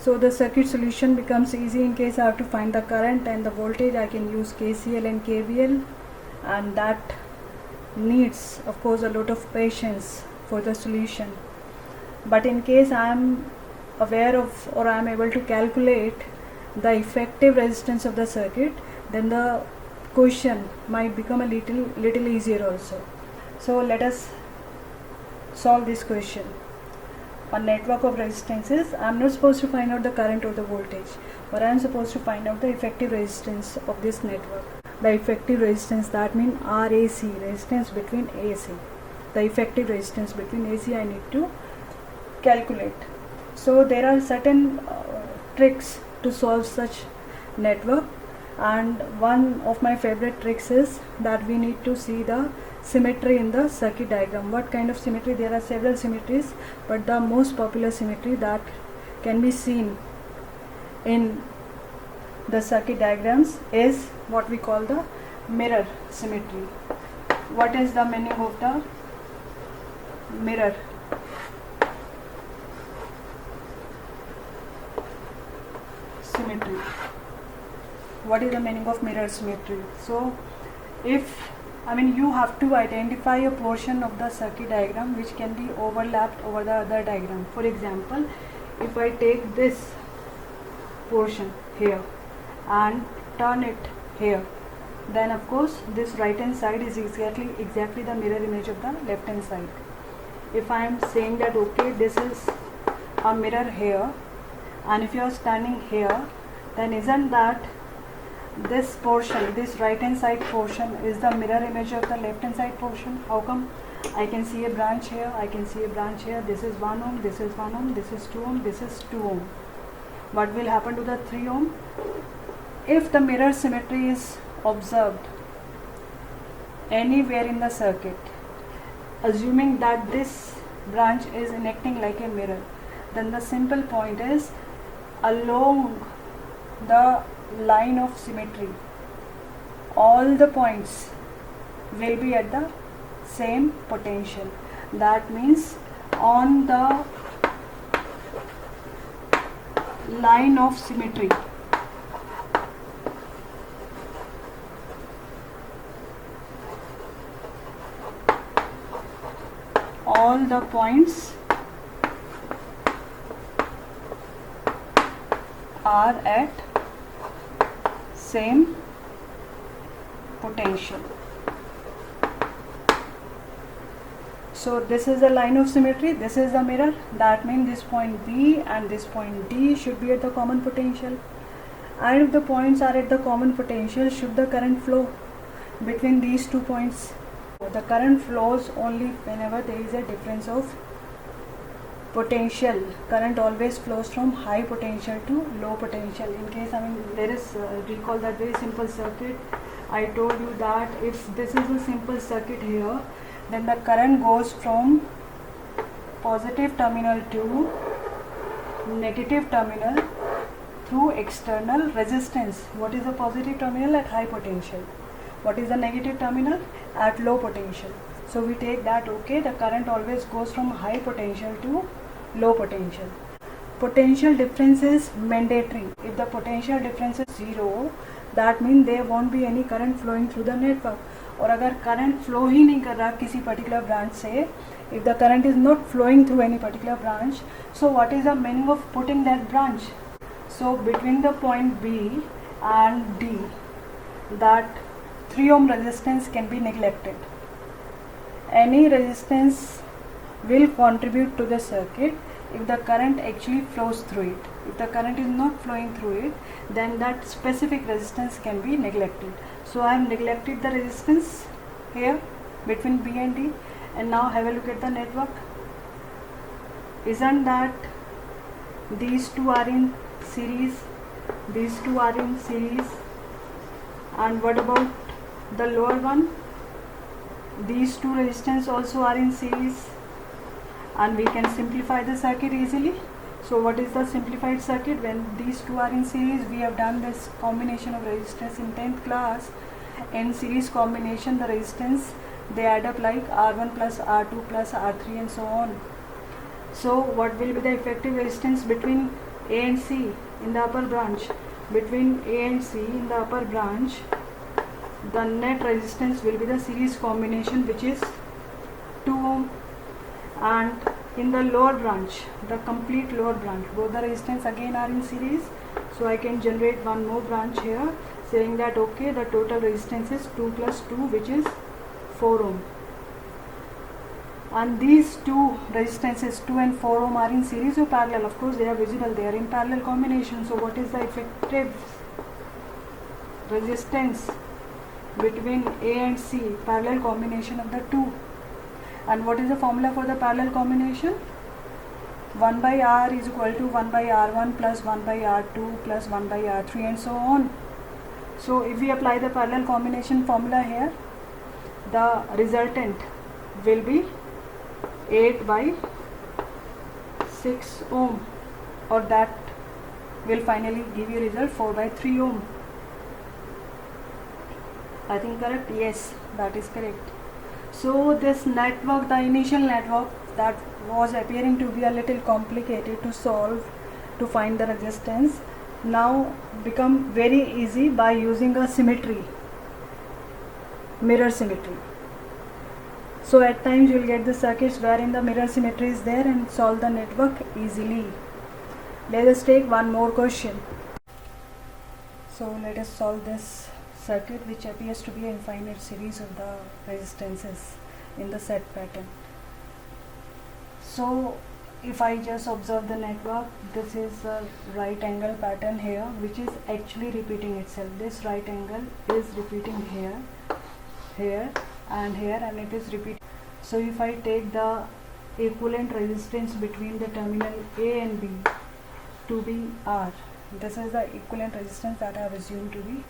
So the circuit solution becomes easy in case I have to find the current and the voltage. I can use KCL and KVL, and that needs of course a lot of patience for the solution. But in case I am aware of, or I am able to calculate the effective resistance of the circuit, then the question might become a little easier also. So let us solve this question. A network of resistances, I am not supposed to find out the current or the voltage, but I am supposed to find out the effective resistance of this network. The effective resistance, that means RAC, resistance between AC. The effective resistance between AC I need to calculate. So there are certain tricks to solve such network, and one of my favorite tricks is that we need to see the symmetry in the circuit diagram. What kind of symmetry? There are several symmetries, but the most popular symmetry that can be seen in the circuit diagrams is what we call the mirror symmetry. What is the meaning of the mirror? Symmetry. What is the meaning of mirror symmetry? So you have to identify a portion of the circuit diagram which can be overlapped over the other diagram. For example, if I take this portion here and turn it here, then of course this right hand side is exactly the mirror image of the left hand side. If I am saying that okay, this is a mirror here, and if you are standing here, then isn't that this portion, this right hand side portion, is the mirror image of the left hand side portion? How come? I can see a branch here, I can see a branch here. This is 1 ohm, this is 1 ohm, this is 2 ohm, this is 2 ohm. What will happen to the 3 ohm? If the mirror symmetry is observed anywhere in the circuit, assuming that this branch is acting like a mirror, then the simple point is, along the line of symmetry, all the points will be at the same potential. That means on the line of symmetry, all the points are at same potential. So this is the line of symmetry, this is the mirror. That means this point B and this point D should be at the common potential. And if the points are at the common potential, should the current flow between these two points? The current flows only whenever there is a difference of potential. Current always flows from high potential to low potential. In case there is recall that very simple circuit. I told you that if this is a simple circuit here, then the current goes from positive terminal to negative terminal through external resistance. What is the positive terminal? At high potential. What is the negative terminal? At low potential. So we take that okay, the current always goes from high potential to low potential. Potential difference is mandatory. If the potential difference is 0, that means there won't be any current flowing through the network. और अगर current flow ही नहीं कर रहा किसी particular branch से, if the current is not flowing through any particular branch, so what is the meaning of putting that branch? So between the point B and D, that 3 ohm resistance can be neglected. Any resistance will contribute to the circuit if the current actually flows through it. If the current is not flowing through it, then that specific resistance can be neglected. So I have neglected the resistance here between B and D, and now have a look at the network. Isn't that these two are in series, these two are in series, and what about the lower one? These two resistance also are in series, and we can simplify the circuit easily. So what is the simplified circuit? When these two are in series, we have done this combination of resistance in 10th class. In series combination, the resistance, they add up like R1 plus R2 plus R3 and so on. So what will be the effective resistance between A and C in the upper branch, between A and C in the upper branch, the net resistance will be the series combination, which is 2 ohm, and in the lower branch, the complete lower branch, both the resistance again are in series. So I can generate one more branch here, saying that okay, the total resistance is 2 plus 2, which is 4 ohm. And these two resistances, 2 and 4 ohm, are in series or parallel? Of course they are visible, they are in parallel combination. So what is the effective resistance between A and C, parallel combination of the two? And what is the formula for the parallel combination? 1 by R is equal to 1 by R1 plus 1 by R2 plus 1 by R3 and so on. So if we apply the parallel combination formula here, the resultant will be 8 by 6 ohm, or that will finally give you result 4 by 3 ohm. I think correct? Yes, that is correct. So this network, the initial network that was appearing to be a little complicated to solve, to find the resistance, now become very easy by using a symmetry, mirror symmetry. So at times you will get the circuits wherein the mirror symmetry is there and solve the network easily. Let us take one more question. So let us solve this circuit, which appears to be an infinite series of the resistances in the set pattern. So if I just observe the network, this is a right angle pattern here, which is actually repeating itself. This right angle is repeating here, here and here, and it is repeating. So if I take the equivalent resistance between the terminal A and B to be R, this is the equivalent resistance that I have assumed to be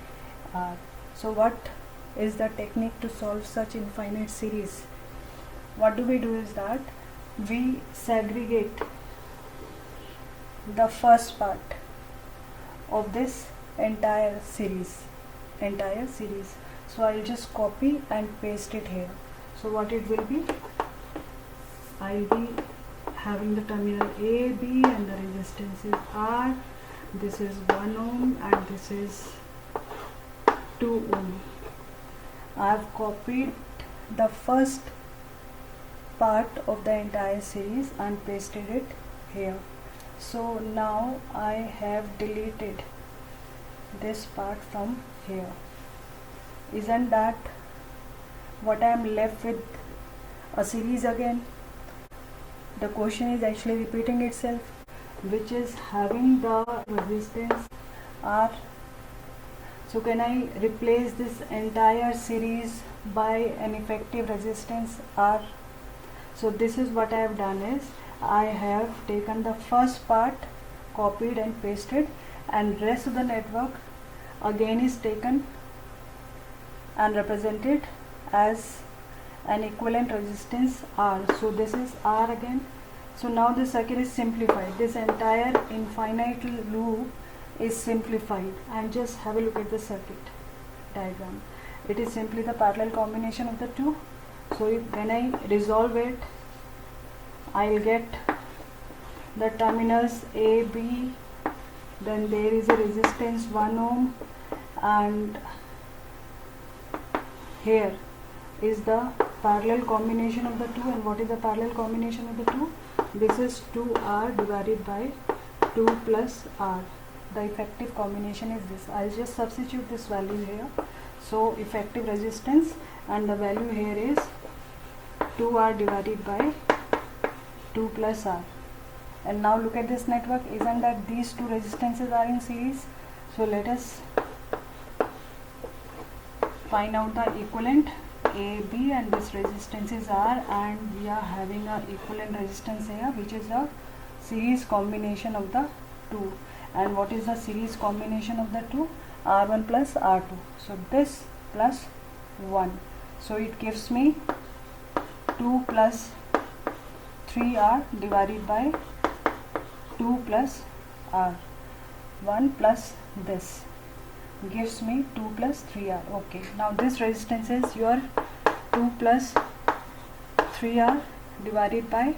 R. So what is the technique to solve such infinite series? What do we do is that we segregate the first part of this entire series. So I'll just copy and paste it here. So what it will be, I'll be having the terminal A, B, and the resistance is R. This is 1 ohm and this is 2 ohm. I have copied the first part of the entire series and pasted it here. So now I have deleted this part from here. Isn't that what I am left with? A series again. The question is actually repeating itself, which is having the resistance R. So can I replace this entire series by an effective resistance R? So this is what I have done is, I have taken the first part, copied and pasted, and rest of the network again is taken and represented as an equivalent resistance R. So this is R again. So now the circuit is simplified. This entire infinite loop is simplified, and just have a look at the circuit diagram. It is simply the parallel combination of the two. So when I resolve it, I will get the terminals A, B, then there is a resistance 1 ohm, and here is the parallel combination of the two. And what is the parallel combination of the two? This is 2R divided by 2 plus R. The effective combination is this. I'll just substitute this value here. So effective resistance, and the value here is 2R divided by 2 plus R. And now look at this network. Isn't that these two resistances are in series? So let us find out the equivalent A, B, and this resistance is R, and we are having a equivalent resistance here, which is a series combination of the two. And what is the series combination of the two? R1 plus R2. So this plus 1. So it gives me 2 plus 3R divided by 2 plus R. 1 plus this gives me 2 plus 3R. Okay, now this resistance is your 2 plus 3R divided by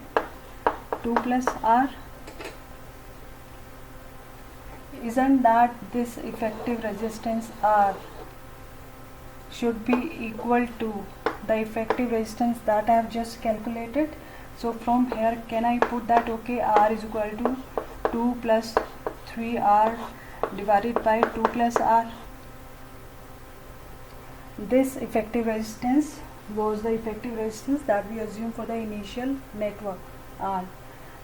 2 plus R. isn't that this effective resistance R should be equal to the effective resistance that I have just calculated? So from here can I put that, okay, R is equal to 2 plus 3R divided by 2 plus R. This effective resistance was the effective resistance that we assume for the initial network R.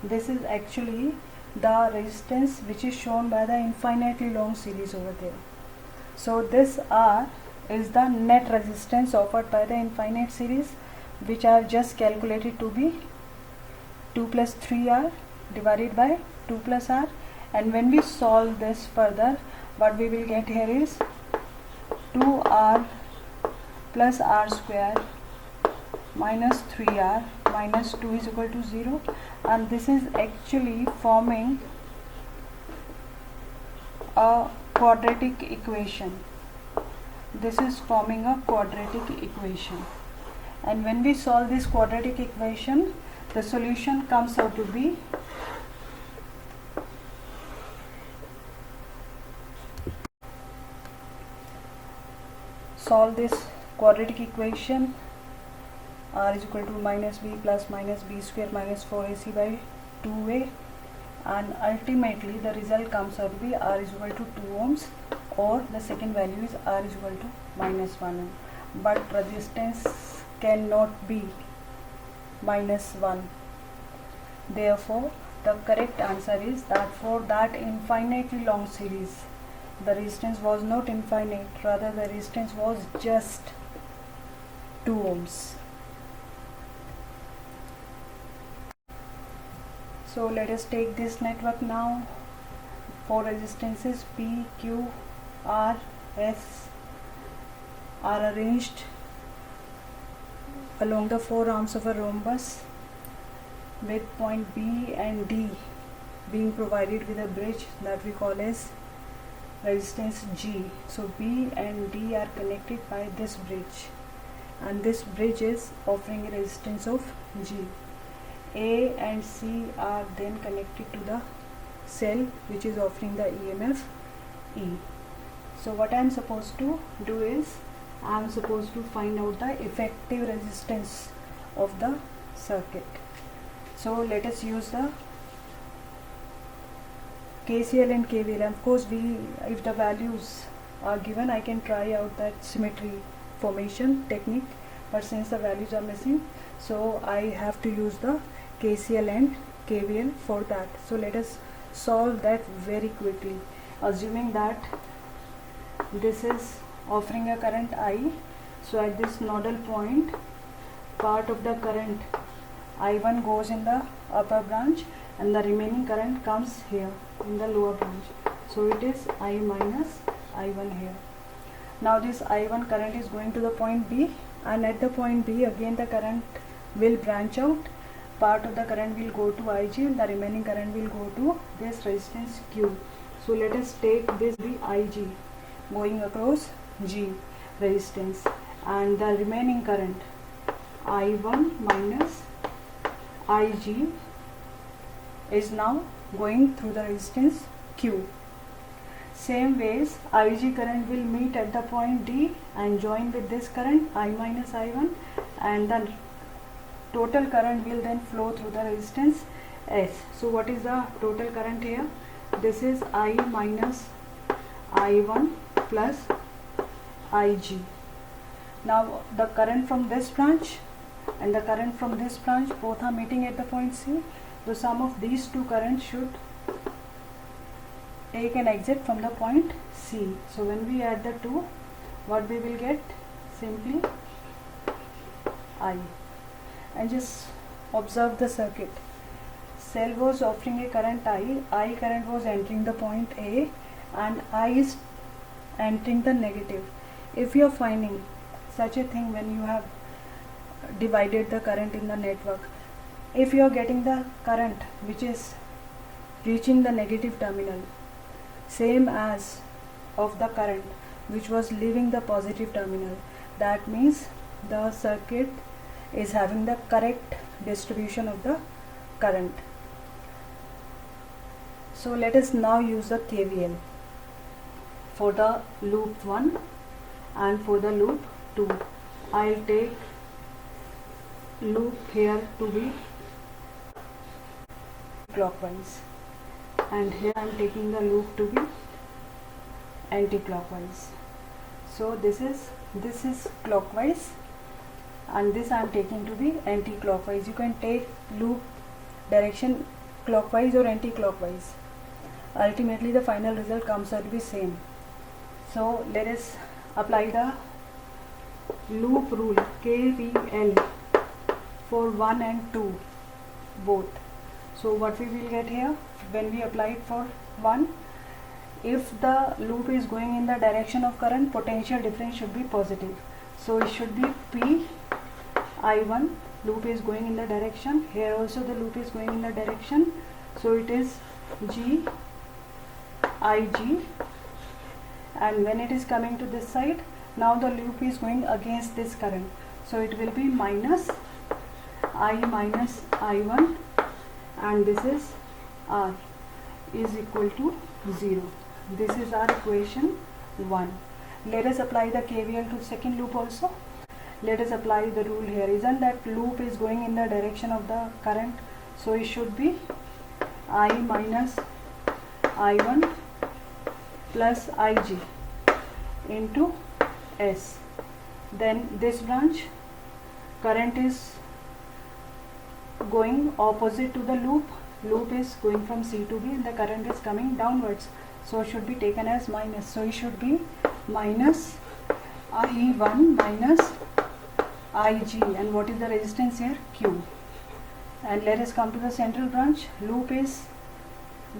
This is actually the resistance which is shown by the infinitely long series over there. So this R is the net resistance offered by the infinite series, which I have just calculated to be 2 plus 3R divided by 2 plus R. And when we solve this further, what we will get here is 2R plus R square minus 3R minus 2 is equal to 0, and this is actually forming a quadratic equation. This is forming a quadratic equation, and when we solve this quadratic equation, the solution comes out to be solve this quadratic equation. R is equal to minus B plus minus B square minus 4AC by 2A, and ultimately the result comes out to be R is equal to 2 ohms, or the second value is R is equal to minus 1 ohm. But resistance cannot be minus 1. Therefore, the correct answer is that for that infinitely long series, the resistance was not infinite, rather the resistance was just 2 ohms. So let us take this network now. Four resistances P, Q, R, S are arranged along the four arms of a rhombus, with point B and D being provided with a bridge that we call as resistance G. So B and D are connected by this bridge, and this bridge is offering a resistance of G. A and C are then connected to the cell which is offering the EMF E. So what I am supposed to do is, I am supposed to find out the effective resistance of the circuit. So let us use the KCL and KVL. Of course, if the values are given, I can try out that symmetry formation technique, but since the values are missing, so I have to use the KCL and KVL for that. So let us solve that very quickly, assuming that this is offering a current I. So at this nodal point, part of the current I1 goes in the upper branch and the remaining current comes here in the lower branch. So it is I minus I1 here. Now this I1 current is going to the point B, and at the point B again the current will branch out. Part of the current will go to IG and the remaining current will go to this resistance Q. So let us take this be IG going across G resistance, and the remaining current I1 minus IG is now going through the resistance Q. Same ways, IG current will meet at the point D and join with this current I minus I1, and the total current will then flow through the resistance S. So what is the total current here? This is I minus I1 plus IG. Now the current from this branch and the current from this branch both are meeting at the point C. The sum of these two currents should take an exit from the point C. So when we add the two, what we will get? Simply I. And just observe the circuit. Cell was offering a current I current was entering the point A, and I is entering the negative. If you are finding such a thing when you have divided the current in the network, if you are getting the current which is reaching the negative terminal same as of the current which was leaving the positive terminal, that means the circuit is having the correct distribution of the current. So let us now use the KVL for the loop 1 and for the loop 2. I'll take loop here to be clockwise, and here I am taking the loop to be anti-clockwise. So this is clockwise, and this I am taking to be anti-clockwise. You can take loop direction clockwise or anti-clockwise. Ultimately the final result comes out to be same. So let us apply the loop rule KVL for 1 and 2 both. So what we will get here, when we apply it for 1, if the loop is going in the direction of current, potential difference should be positive. So it should be P I1, loop is going in the direction, here also the loop is going in the direction, so it is G IG, and when it is coming to this side, now the loop is going against this current, so it will be minus I minus I1, and this is R is equal to 0. This is our equation 1. Let us apply the KVL to second loop also. Let us apply the rule here. Isn't that loop is going in the direction of the current? So it should be I minus I1 plus IG into S. Then this branch, current is going opposite to the loop. Loop is going from C to B and the current is coming downwards. So it should be taken as minus. So it should be minus I1 minus IG, and what is the resistance here? Q. And let us come to the central branch. Loop is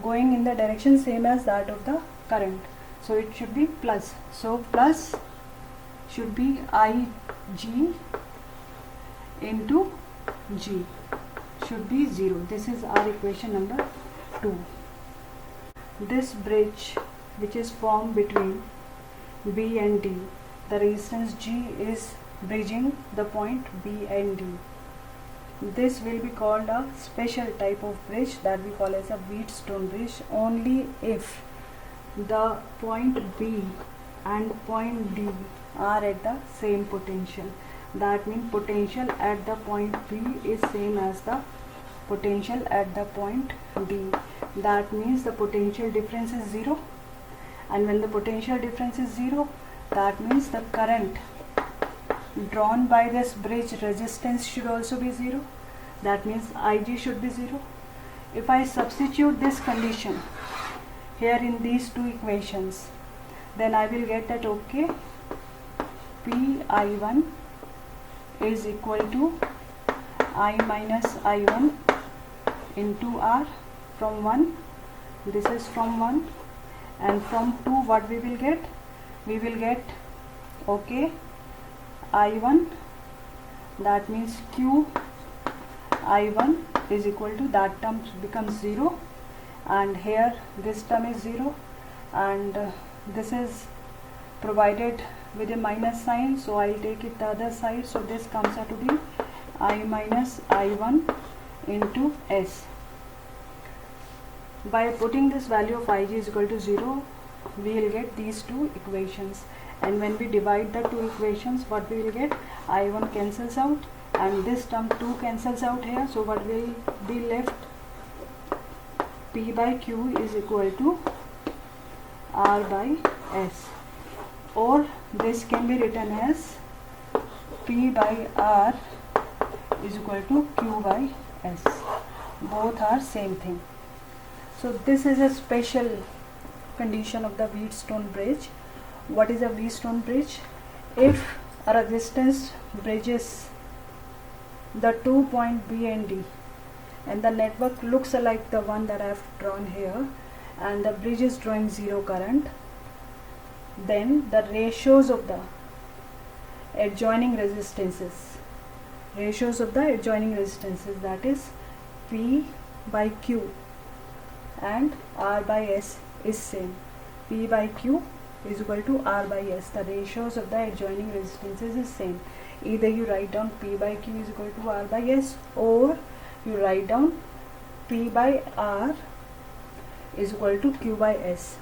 going in the direction same as that of the current, so it should be plus. So plus should be IG into G, should be 0. This is our equation number 2. This bridge which is formed between B and D, the resistance G is bridging the point B and D. This will be called a special type of bridge that we call as a Wheatstone bridge only if the point B and point D are at the same potential. That means potential at the point B is same as the potential at the point D. That means the potential difference is 0, and when the potential difference is 0, that means the current drawn by this bridge resistance should also be 0. That means IG should be 0. If I substitute this condition here in these two equations, then I will get that okay, PI1 is equal to I minus I1 into R from 1, this is from 1, and from 2 what we will get? We will get okay, I1, that means Q I1 is equal to, that term becomes 0, and here this term is 0, and this is provided with a minus sign, so I'll take it the other side. So this comes out to be I minus I1 into S. By putting this value of Ig is equal to 0, we will get these two equations, and when we divide the two equations, what we will get? I1 cancels out and this term 2 cancels out here, so what will be left? P by Q is equal to R by S, or this can be written as P by R is equal to Q by S. Both are same thing. So this is a special condition of the Wheatstone bridge. What is a Wheatstone bridge? If a resistance bridges the 2 point B and D, and the network looks like the one that I have drawn here, and the bridge is drawing 0 current, then the ratios of the adjoining resistances, that is P by Q and R by S is same. P by Q is equal to R by S. The ratios of the adjoining resistances is same. Either you write down P by Q is equal to R by S, or you write down P by R is equal to Q by S.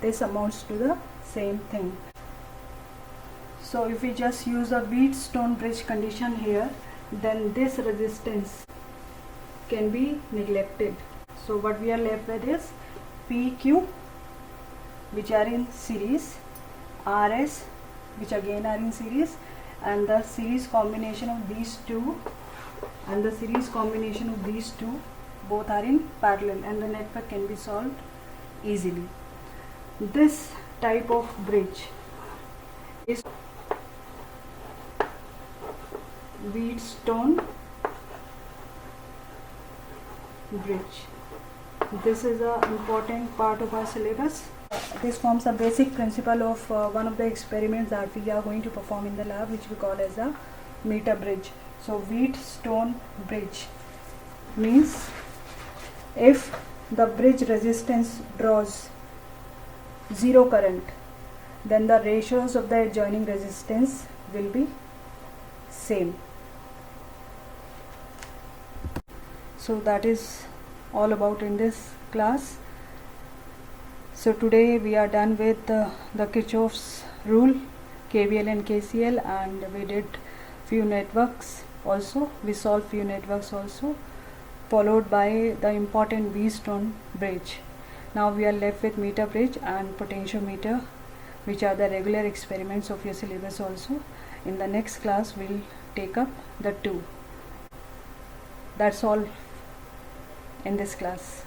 This amounts to the same thing. So if we just use a Wheatstone bridge condition here, then this resistance can be neglected. So what we are left with is PQ, which are in series, RS, which again are in series, and the series combination of these two both are in parallel, and the network can be solved easily. This type of bridge is Wheatstone bridge. This is an important part of our syllabus. This forms a basic principle of one of the experiments that we are going to perform in the lab, which we call as a meter bridge. So Wheatstone bridge means if the bridge resistance draws zero current, then the ratios of the adjoining resistance will be same. So that is all about in this class. So today we are done with the Kirchhoff's rule, KVL and KCL, and we did few networks also. We solved few networks also, followed by the important Wheatstone bridge. Now we are left with meter bridge and potentiometer, which are the regular experiments of your syllabus also. In the next class we'll take up the two. That's all in this class.